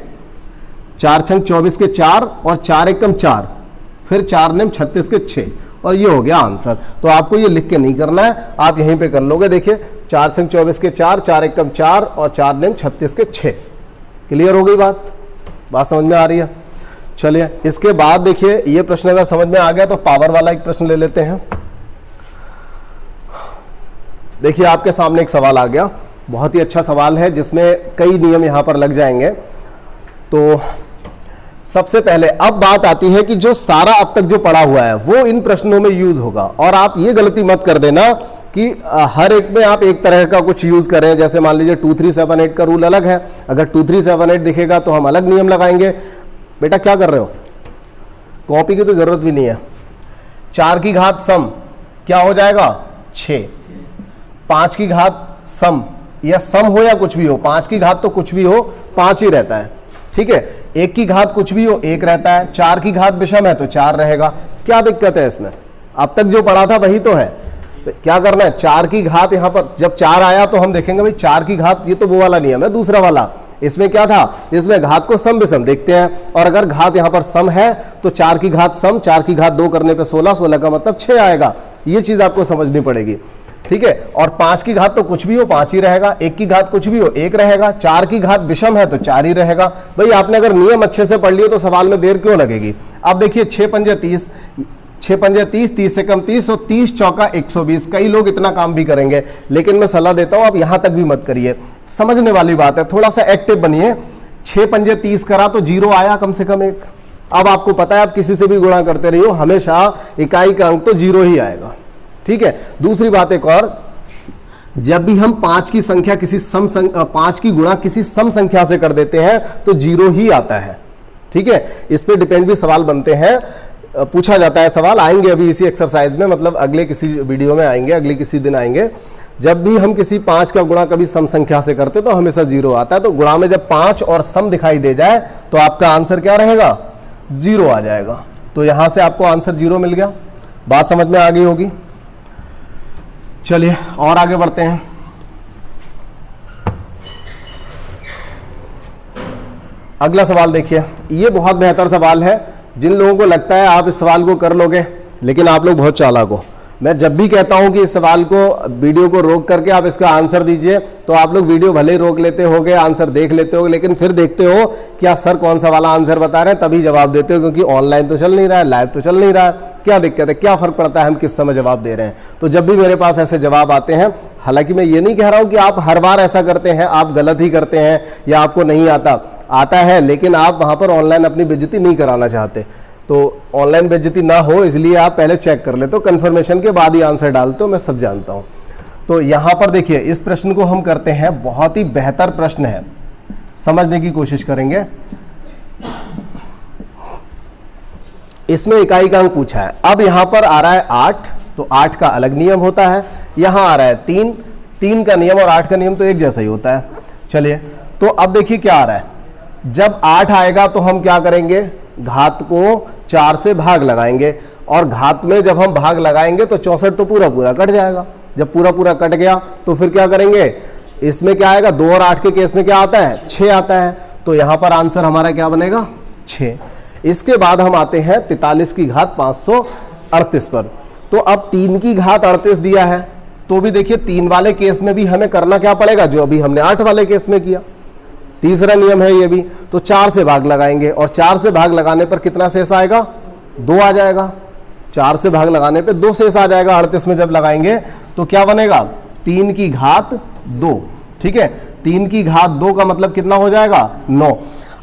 4 छंग 24 के 4 और 4 एकम 4, फिर 4 नेम 36 के 6, और ये हो गया आंसर। तो आपको ये लिख के नहीं करना है, आप यहीं पे कर लोगे। देखिए 4 छंग 24 के 4, 4 एकम 4 और 4 नेम 36 के 6। क्लियर हो गई बात समझ में आ रही है। चलिए इसके बाद देखिए ये प्रश्न अगर समझ में आ गया तो पावर वाला एक प्रश्न ले लेते हैं। देखिए आपके सामने एक सवाल आ गया, बहुत ही अच्छा सवाल है जिसमें कई नियम यहां पर लग जाएंगे। तो सबसे पहले अब बात आती है कि जो सारा अब तक जो पढ़ा हुआ है वो इन प्रश्नों में यूज होगा, और आप ये गलती मत कर देना कि हर एक में आप एक तरह का कुछ यूज करें। जैसे मान लीजिए 2378 का रूल अलग है, अगर 2378 दिखेगा तो हम अलग नियम लगाएंगे। बेटा क्या कर रहे हो, कॉपी की तो जरूरत भी नहीं है। 4 की घात सम क्या हो जाएगा 6, 5 की घात सम, या सम हो या कुछ भी हो, 5 की घात तो कुछ भी हो 5 ही रहता है, ठीक है। 1 की घात कुछ भी हो 1 रहता है, 4 की घात विषम है तो 4 रहेगा। क्या दिक्कत है इसमें, अब तक जो पढ़ा था वही तो है। क्या करना है, 4 की घात यहां पर जब 4 आया तो हम देखेंगे भाई 4 की घात, ये तो वो वाला नियम है दूसरा वाला। इसमें क्या था, इसमें घात को सम विषम देखते हैं, और अगर घात यहां पर सम है तो 4 की घात सम, 4 की घात 2 करने पे 16, 16 का मतलब 6 आएगा। ये चीज आपको समझनी पड़ेगी, ठीक है। और 5 की घात तो कुछ भी हो 5 ही रहेगा, 1 की घात कुछ भी हो 1 रहेगा, 4 की घात विषम है तो 4 ही रहेगा। भाई आपने अगर नियम अच्छे से पढ़ लिए तो सवाल में देर क्यों लगेगी। अब देखिए 6 पंजे 30, 6 पंजे 30, 30 से कम 30, और 30 चौका 120। कई लोग इतना काम भी करेंगे, लेकिन मैं सलाह देता हूं आप यहां तक भी मत करिए, समझने वाली बात है, थोड़ा सा एक्टिव बनिए। 6 पंजे 30 करा तो 0 आया कम से कम 1। अब आपको पता है आप किसी से भी गुणा करते रहिए, हमेशा इकाई का अंक तो 0 ही आएगा, ठीक है। दूसरी बात एक और, जब भी हम 5 की संख्या किसी 5 की गुणा किसी सम संख्या से कर देते हैं तो 0 ही आता है, ठीक है। इस पे डिपेंड भी सवाल बनते हैं, पूछा जाता है सवाल, आएंगे अभी इसी एक्सरसाइज में, मतलब अगले किसी वीडियो में आएंगे, अगले किसी दिन आएंगे। जब भी हम किसी 5 का गुणा कभी सम संख्या से करते तो हमेशा 0 आता है। तो गुणा में जब 5 और सम दिखाई दे जाए तो आपका आंसर क्या रहेगा 0 आ जाएगा। तो यहां से आपको आंसर 0 मिल गया। बात समझ में आ गई होगी। चलिए और आगे बढ़ते हैं। अगला सवाल देखिए, ये बहुत बेहतर सवाल है। जिन लोगों को लगता है आप इस सवाल को कर लोगे, लेकिन आप लोग बहुत चालाक हो। मैं जब भी कहता हूं कि इस सवाल को, वीडियो को रोक करके आप इसका आंसर दीजिए, तो आप लोग वीडियो भले ही रोक लेते होगे, आंसर देख लेते हो, लेकिन फिर देखते हो क्या सर कौन सा वाला आंसर बता रहे हैं, तभी जवाब देते हो, क्योंकि ऑनलाइन तो चल नहीं रहा है, लाइव तो चल नहीं रहा है। क्या दिक्कत है, क्या फर्क पड़ता है हम किस समय जवाब दे रहे हैं। तो जब भी मेरे पास ऐसे जवाब आते हैं, हालांकि मैं ये नहीं कह रहा हूं कि आप हर बार ऐसा करते हैं, आप गलत ही करते हैं या आपको नहीं आता है, लेकिन आप वहां पर ऑनलाइन अपनी बेइज्जती नहीं कराना चाहते। तो ऑनलाइन बेइज्जती ना हो इसलिए आप पहले चेक कर लेते हो, कंफर्मेशन के बाद ही आंसर डालते हो, मैं सब जानता हूं। तो यहां पर देखिए, इस प्रश्न को हम करते हैं, बहुत ही बेहतर प्रश्न है, समझने की कोशिश करेंगे। इसमें इकाई का अंक पूछा है। अब यहां पर आ रहा है 8, तो 8 का अलग नियम होता है। यहां आ रहा है 3 का नियम और 8 का नियम तो एक जैसा ही होता है। चलिए, तो अब देखिए क्या आ रहा है, जब 8 आएगा तो हम क्या करेंगे, घात को 4 से भाग लगाएंगे, और घात में जब हम भाग लगाएंगे तो 64 तो पूरा पूरा कट जाएगा। जब पूरा पूरा कट गया तो फिर क्या करेंगे, इसमें क्या आएगा, 2 और 8 के केस में क्या आता है, 6 आता है। तो यहां पर आंसर हमारा क्या बनेगा, 6। इसके बाद हम आते हैं 43 की घात 538 पर। तो अब 3 की घात 38 दिया है, तो भी देखिए 3 वाले केस में भी हमें करना क्या पड़ेगा, जो अभी हमने 8 वाले केस में किया। तीसरा नियम है ये भी। तो 4 से भाग लगाएंगे, और 4 से भाग लगाने पर कितना शेष आएगा, 2 आ जाएगा। 4 से भाग लगाने पे 2 शेष आ जाएगा। 38 में जब लगाएंगे तो क्या बनेगा, 3 की घात 2। ठीक है, 3 की घात 2 का मतलब कितना हो जाएगा, 9।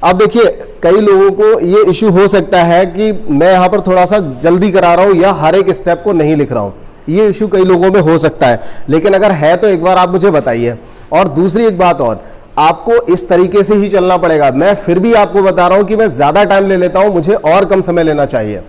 अब देखिए, कई लोगों को ये इश्यू हो सकता है कि मैं यहां पर थोड़ा सा जल्दी करा रहा हूं या हर एक स्टेप को नहीं लिख रहा हूं, ये इश्यू कई लोगों में हो सकता है। लेकिन अगर है तो एक बार आप मुझे बताइए। और दूसरी एक बात और, आपको इस तरीके से ही चलना पड़ेगा। मैं फिर भी आपको बता रहा हूं कि मैं ज्यादा टाइम ले लेता हूं, मुझे और कम समय लेना चाहिए।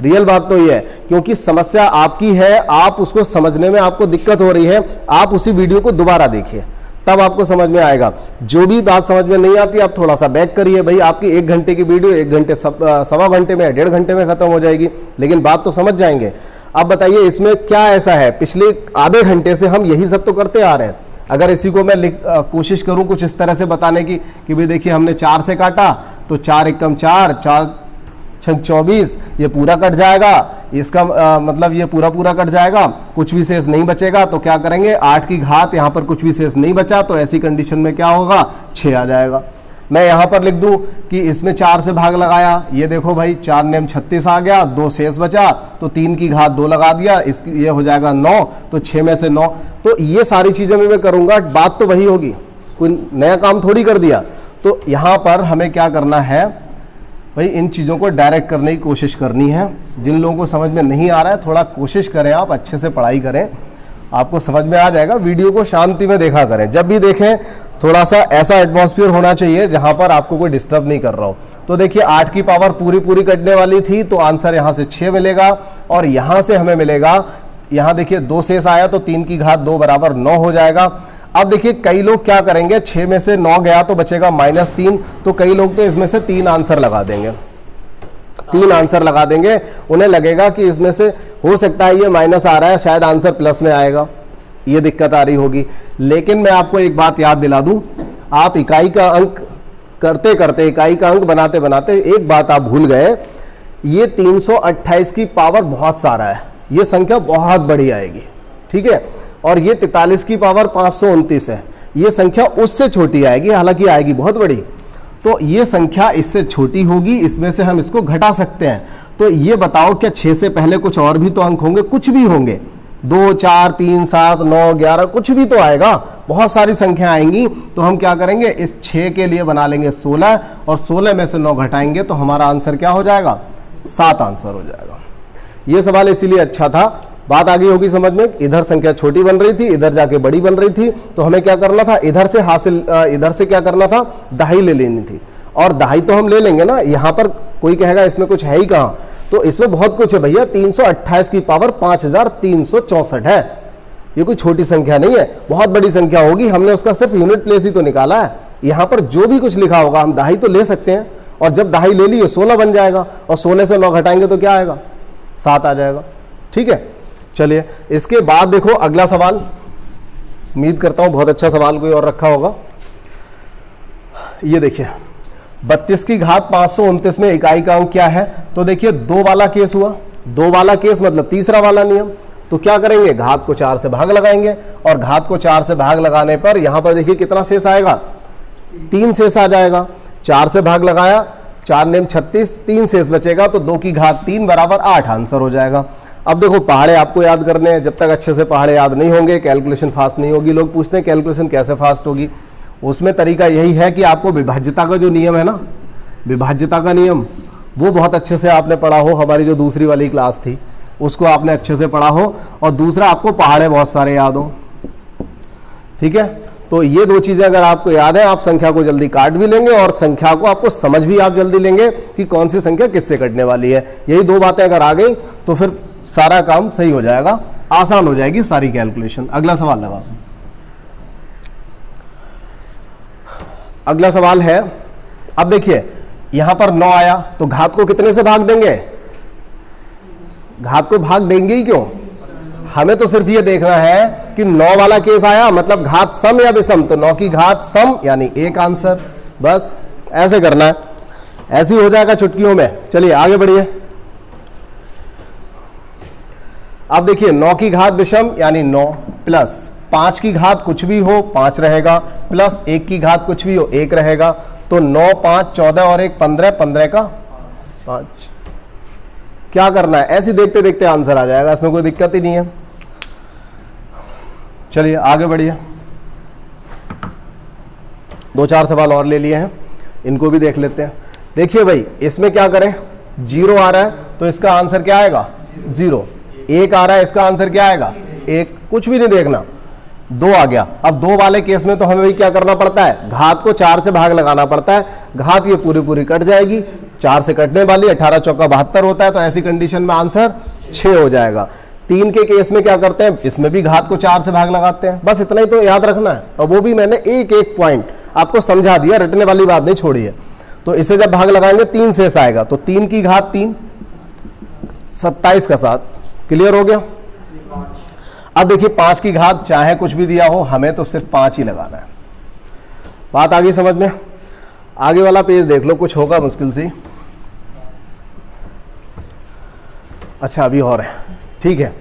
रियल बात तो ये है, क्योंकि समस्या आपकी है, आप उसको समझने में आपको दिक्कत हो रही है। आप उसी वीडियो को दोबारा देखिए, तब आपको समझ में आएगा। जो भी बात समझ में नहीं आती, आप थोड़ा सा बैक करिए। भाई, आपकी 1 घंटे की वीडियो 1 घंटे सवा घंटे में, 1.5 घंटे में खत्म हो जाएगी, लेकिन बात तो समझ जाएंगे। अब बताइए, इसमें क्या ऐसा है, पिछले आधे घंटे से हम यही सब तो करते आ रहे हैं। अगर इसी को मैं कोशिश करूं कुछ इस तरह से बताने की कि भाई देखिए, हमने 4 से काटा तो 4 एकम 4, 4 छंग 24, ये पूरा कट जाएगा। इसका मतलब ये पूरा पूरा कट जाएगा, कुछ भी शेष नहीं बचेगा। तो क्या करेंगे, 8 की घात, यहाँ पर कुछ भी शेष नहीं बचा, तो ऐसी कंडीशन में क्या होगा, 6 आ जाएगा। मैं यहाँ पर लिख दूं कि इसमें 4 से भाग लगाया, ये देखो भाई 4 नेम 36 आ गया, 2 शेष बचा, तो 3 की घात 2 लगा दिया, इसकी ये हो जाएगा 9, तो 6 में से 9। तो ये सारी चीजें मैं करूंगा, बात तो वही होगी, कोई नया काम थोड़ी कर दिया। तो यहाँ पर हमें क्या करना है भाई, इन चीज़ों को डायरेक्ट करने की कोशिश करनी है। जिन लोगों को समझ में नहीं आ रहा है, थोड़ा कोशिश करें, आप अच्छे से पढ़ाई करें, आपको समझ में आ जाएगा। वीडियो को शांति में देखा करें, जब भी देखें थोड़ा सा ऐसा एटमॉस्फेयर होना चाहिए जहां पर आपको कोई डिस्टर्ब नहीं कर रहा हो। तो देखिए, 8 की पावर पूरी पूरी कटने वाली थी, तो आंसर यहां से 6 मिलेगा, और यहां से हमें मिलेगा, यहां देखिए 2 शेष आया, तो 3 की घात 2 बराबर 9 हो जाएगा। अब देखिए, कई लोग क्या करेंगे, 6 में से 9 गया तो बचेगा -3, तो कई लोग तो इसमें से 3 आंसर लगा देंगे, 3 आंसर लगा देंगे। उन्हें लगेगा कि इसमें से हो सकता है ये माइनस आ रहा है, शायद आंसर प्लस में आएगा, ये दिक्कत आ रही होगी। लेकिन मैं आपको एक बात याद दिला दूं, आप इकाई का अंक करते करते, इकाई का अंक बनाते बनाते एक बात आप भूल गए, ये 328 की पावर बहुत सारा है, ये संख्या बहुत बड़ी आएगी। ठीक है, और ये 43 की पावर 529 है, ये संख्या उससे छोटी आएगी, हालांकि आएगी बहुत बड़ी। तो ये संख्या इससे छोटी होगी, इसमें से हम इसको घटा सकते हैं। तो ये बताओ, क्या 6 से पहले कुछ और भी तो अंक होंगे, कुछ भी होंगे, 2, 4, 3, 7, 9, 11, कुछ भी तो आएगा, बहुत सारी संख्या आएंगी। तो हम क्या करेंगे, इस 6 के लिए बना लेंगे 16, और 16 में से 9 घटाएंगे तो हमारा आंसर क्या हो जाएगा, 7 आंसर हो जाएगा। ये सवाल इसीलिए अच्छा था, बात आ गई होगी समझ में। इधर संख्या छोटी बन रही थी, इधर जाके बड़ी बन रही थी, तो हमें क्या करना था, इधर से क्या करना था, दहाई ले लेनी थी। और दहाई तो हम ले लेंगे ना, यहाँ पर कोई कहेगा इसमें कुछ है ही कहाँ, तो इसमें बहुत कुछ है भैया। 328 की पावर 5364 है, ये कोई छोटी संख्या नहीं है, बहुत बड़ी संख्या होगी। हमने उसका सिर्फ यूनिट प्लेस ही तो निकाला है। यहाँ पर जो भी कुछ लिखा होगा हम दहाई तो ले सकते हैं, और जब दहाई ले लिए 16 बन जाएगा, और 16 से 9 घटाएंगे तो क्या आएगा, 7 आ जाएगा। ठीक है, चलिए इसके बाद देखो अगला सवाल, उम्मीद करता हूं बहुत अच्छा सवाल कोई और रखा होगा। ये देखिए, 32 की घात 529 में इकाई का अंक क्या है? तो देखिए 2 वाला केस हुआ, 2 वाला केस मतलब तीसरा वाला नियम। तो क्या करेंगे, घात को 4 से भाग लगाएंगे और घात को 4 से भाग लगाने पर यहां पर देखिए कितना शेष आएगा, 3 शेष आ जाएगा। 4 से भाग लगाया, 4 नेम 36, 3 शेष बचेगा, तो 2 की घात 3 बराबर 8 आंसर हो जाएगा। अब देखो पहाड़े आपको याद करने हैं, जब तक अच्छे से पहाड़े याद नहीं होंगे कैलकुलेशन फास्ट नहीं होगी। लोग पूछते हैं कैलकुलेशन कैसे फास्ट होगी, उसमें तरीका यही है कि आपको विभाज्यता का जो नियम है ना, विभाज्यता का नियम वो बहुत अच्छे से आपने पढ़ा हो, हमारी जो दूसरी वाली क्लास थी उसको आपने अच्छे से पढ़ा हो, और दूसरा आपको पहाड़े बहुत सारे याद हो। ठीक है, तो ये 2 चीजें अगर आपको याद है, आप संख्या को जल्दी काट भी लेंगे और संख्या को आपको समझ भी आप जल्दी लेंगे कि कौन सी संख्या किससे कटने वाली है। यही 2 बातें अगर आ गई तो फिर सारा काम सही हो जाएगा, आसान हो जाएगी सारी कैलकुलेशन। अगला सवाल लगा, अगला सवाल है, अब देखिए यहां पर 9 आया तो घात को कितने से भाग देंगे, घात को भाग देंगे ही क्यों, हमें तो सिर्फ ये देखना है कि 9 वाला केस आया मतलब घात सम या विषम, तो 9 की घात सम यानी 1 आंसर, बस ऐसे करना है, ऐसे ही हो जाएगा चुटकियों में। चलिए आगे बढ़िए। अब देखिए 9 की घात विषम यानी 9 प्लस 5 की घात कुछ भी हो 5 रहेगा, प्लस 1 की घात कुछ भी हो 1 रहेगा, तो 9 5 14 और 1 15, 15 का 5। क्या करना है, ऐसे देखते देखते आंसर आ जाएगा, इसमें कोई दिक्कत ही नहीं है। चलिए आगे बढ़िए, 2-4 सवाल और ले लिए हैं, इनको भी देख लेते हैं। देखिए भाई इसमें क्या करें, 0 आ रहा है तो इसका आंसर क्या आएगा 0, 1 आ रहा है इसका आंसर क्या आएगा 1, कुछ भी नहीं देखना। 2 आ गया, अब 2 वाले केस में तो हमें भी क्या करना पड़ता है, घात को 4 से भाग लगाना पड़ता है, घात ये पूरी पूरी कट जाएगी, 4 से कटने वाली, 18 चौका 72 होता है, तो ऐसी कंडीशन में आंसर 6 हो जाएगा। 3 के केस में क्या करते हैं, इसमें भी घात को 4 से भाग लगाते हैं, बस इतना ही तो याद रखना है, और वो भी मैंने एक एक पॉइंट आपको समझा दिया, रटने वाली बात नहीं छोड़ी है। तो इसे जब भाग लगाएंगे 3 शेष आएगा, तो 3 की घात 3, 27 का 7, क्लियर हो गया। अब देखिए 5 की घात चाहे कुछ भी दिया हो, हमें तो सिर्फ 5 ही लगाना है। बात आ गई समझ में। आगे वाला पेज देख लो, कुछ होगा मुश्किल से। अच्छा अभी और है, ठीक है।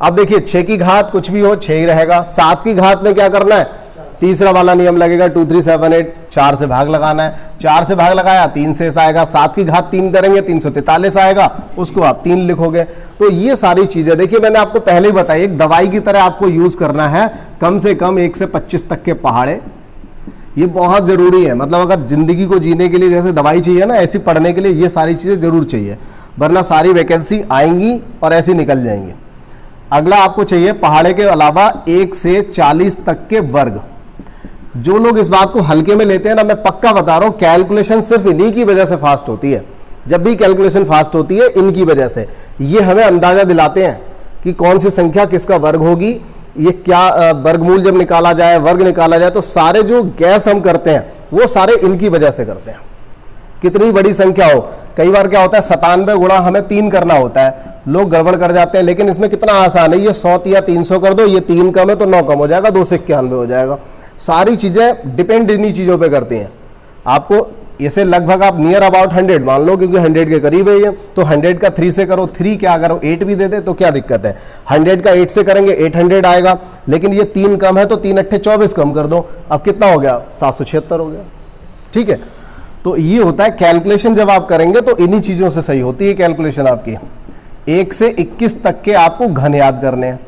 अब देखिए 6 की घात कुछ भी हो 6 ही रहेगा। 7 की घात में क्या करना है, तीसरा वाला नियम लगेगा 2 3 7 8, 4 से भाग लगाना है, 4 से भाग लगाया 3 शेष आएगा, 7 की घात 3 करेंगे 343 आएगा, उसको आप 3 लिखोगे। तो ये सारी चीजें देखिए मैंने आपको पहले ही बताई, एक दवाई की तरह आपको यूज करना है, कम से कम 1 से 25 तक के पहाड़े, ये बहुत जरूरी है। मतलब अगर जिंदगी को जीने के लिए जैसे दवाई चाहिए ना, ऐसी पढ़ने के लिए ये सारी चीजें जरूर चाहिए, वरना सारी वैकेंसी आएंगी और ऐसी निकल जाएंगी। अगला आपको चाहिए पहाड़े के अलावा 1 से 40 तक के वर्ग। जो लोग इस बात को हल्के में लेते हैं ना, मैं पक्का बता रहा हूं, कैलकुलेशन सिर्फ इन्हीं की वजह से फास्ट होती है। जब भी कैलकुलेशन फास्ट होती है इनकी वजह से, ये हमें अंदाजा दिलाते हैं कि कौन सी संख्या किसका वर्ग होगी, ये क्या वर्गमूल जब निकाला जाए, वर्ग निकाला जाए, तो सारे जो गैस हम करते हैं वो सारे इनकी वजह से करते हैं। कितनी बड़ी संख्या हो, कई बार क्या होता है 97 गुणा हमें 3 करना होता है, लोग गड़बड़ कर जाते हैं, लेकिन इसमें कितना आसान है, ये 100 या 300 कर दो, ये 3 कम है तो 9 कम हो जाएगा, 2 से 91 हो जाएगा। सारी चीजें डिपेंड इन्हीं चीजों पे करती हैं। आपको इसे लगभग आप नियर अबाउट 100 मान लो, क्योंकि 100 के करीब है ये, तो 100 का 3 से करो, 3 क्या अगर 8 भी दे दे तो क्या दिक्कत है, 100 का 8 से करेंगे 800 आएगा, लेकिन ये 3 कम है तो 3 8 24 कम कर दो, अब कितना हो गया 776 हो गया। ठीक है, तो ये होता है कैलकुलेशन जब आप करेंगे तो इन्हीं चीजों से सही होती है कैलकुलेशन आपकी। 1 से 21 तक के आपको घन याद करने हैं,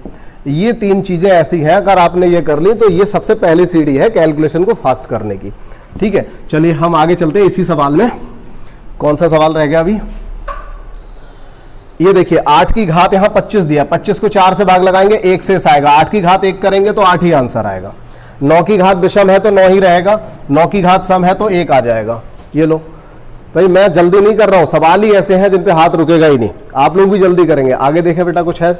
ये 3 चीजें ऐसी हैं, अगर आपने ये कर ली तो ये सबसे पहली सीढ़ी है कैलकुलेशन को फास्ट करने की। ठीक है, चलिए हम आगे चलते हैं इसी सवाल में। कौन सा सवाल रह गया अभी, ये देखिए 8 की घात यहां 25 दिया, 25 को 4 से भाग लगाएंगे 1 शेष आएगा, 8 की घात 1 करेंगे तो 8 ही आंसर आएगा। 9 की घात विषम है तो 9 ही रहेगा, 9 की घात सम है तो 1 आ जाएगा। ये लो भाई, मैं जल्दी नहीं कर रहा हूं, सवाल ही ऐसे हैं जिन पे हाथ रुकेगा ही नहीं, आप लोग भी जल्दी करेंगे। आगे देखें बेटा, कुछ है,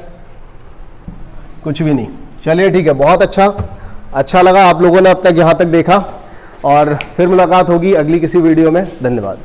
कुछ भी नहीं। चलिए ठीक है, बहुत अच्छा लगा आप लोगों ने अब तक यहां तक देखा, और फिर मुलाकात होगी अगली किसी वीडियो में। धन्यवाद।